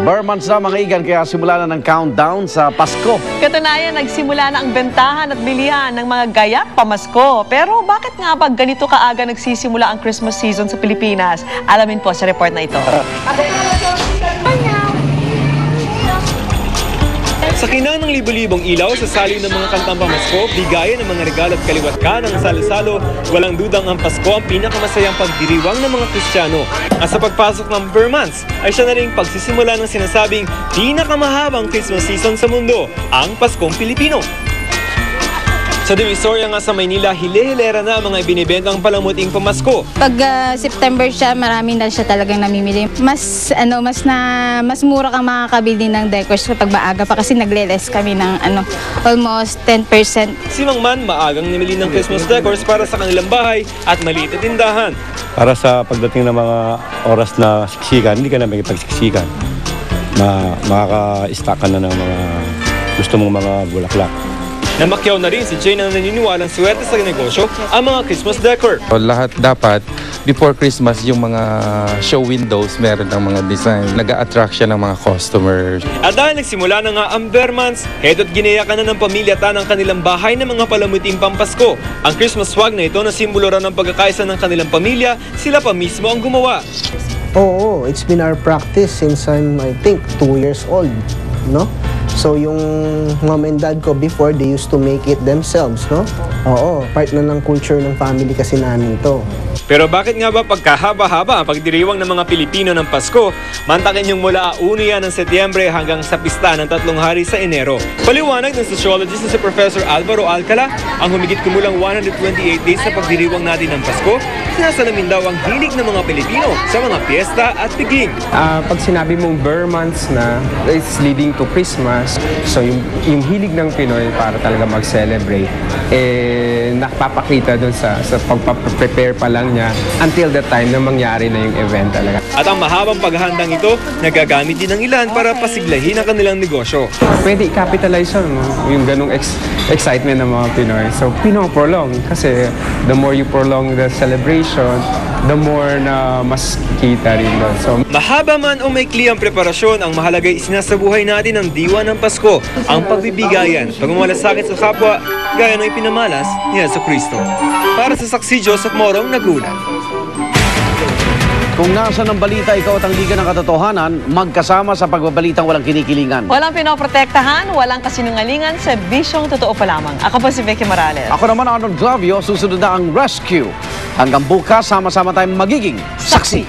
Bare months na mga igan, kaya simula na ng countdown sa Pasko. Katunayan, nagsimula na ang bentahan at bilihan ng mga gayak pamasko. Pero bakit nga ba ganito kaaga nagsisimula ang Christmas season sa Pilipinas? Alamin po sa report na ito. Sa kinang ng libo-libong ilaw sa saliw ng mga kantang pamasko, bigayan ng mga regalo at kaliwat ka ng salo-salo, walang dudang ang Pasko ang pinakamasayang pagdiriwang ng mga Kristiyano. At sa pagpasok ng Bare months, ay siya na rin pagsisimula ng sinasabing pinakamahabang Christmas season sa mundo, ang Paskong Pilipino. Sa Divisoria nga sa Maynila, hile-hilera na ang mga ibinibentang palamuting pamasko. Pag September siya, marami na siya talagang namimili. Mas mura kang makakabili ng decors kapag maaga pa kasi nagle-less kami ng almost 10%. Si Mang Man, maagang namili ng Christmas decors para sa kanilang bahay at maliit na tindahan. Para sa pagdating ng mga oras na siksikan, hindi ka na makipagsiksikan. Makaka-stock ka na ng mga gusto mong mga bulaklak. Namakyaw na rin si Jane na naniniwalang swerte sa negosyo ang mga Christmas decor. Lahat dapat, before Christmas, yung mga show windows, meron ng mga design. Nag-a-attract siya ng mga customers. At dahil nagsimula na nga ang Bare months, heto't ginayakan na ng pamilya ng kanilang bahay ng mga palamuting pampasko. Ang Christmas swag na ito na simbolo raw ng pagkakaisa ng kanilang pamilya, sila pa mismo ang gumawa. Oo, it's been our practice since I think, 2 years old, no? So yung mom and dad ko before, they used to make it themselves, no? Oo, part na ng culture ng family kasi namin to. Pero bakit nga ba pagkahaba-haba ang pagdiriwang ng mga Pilipino ng Pasko, mantakin yung mula 1 yan ng Setyembre hanggang sa pista ng 3 hari sa Enero? Paliwanag ng sociologist na si Professor Alvaro Alcala, ang humigit kumulang 128 days sa pagdiriwang natin ng Pasko, sinasalamin daw ang hilig ng mga Pilipino sa mga piyesta at piging. Pag sinabi mong Bare months na, it's leading to Christmas. So yung hilig ng Pinoy para talaga mag-celebrate, nakapapakita doon sa pagpa-prepare pa lang niya until the time na mangyari na yung event talaga. At ang mahabang paghahandang ito, nagagamit din ng ilan para pasiglahin ang kanilang negosyo. Pwede i-capitalize yung ganong excitement ng mga Pinoy. So, pinoprolong kasi the more you prolong the celebration, the more na mas kita rin doon. So, mahaba man o maikli ang preparasyon, ang mahalagay isinasabuhay natin ang diwa ng Pasko, ang pagbibigayan, pagmamalasakit sa kapwa, gaya ng ipinamalas ni Jesucristo. Para sa Saksi, Joseph Morong, nagulat. Kung nasa ng balita, ikaw at ang Liga ng Katotohanan, magkasama sa pagbabalitang walang kinikilingan. Walang pinoprotektahan, walang kasinungalingan, sa bisyong totoo pa lamang. Ako po si Vicky Morales. Ako naman, Arnold Glavio, susunod na ang Rescue. Hanggang bukas, sama-sama tayong magiging saksi.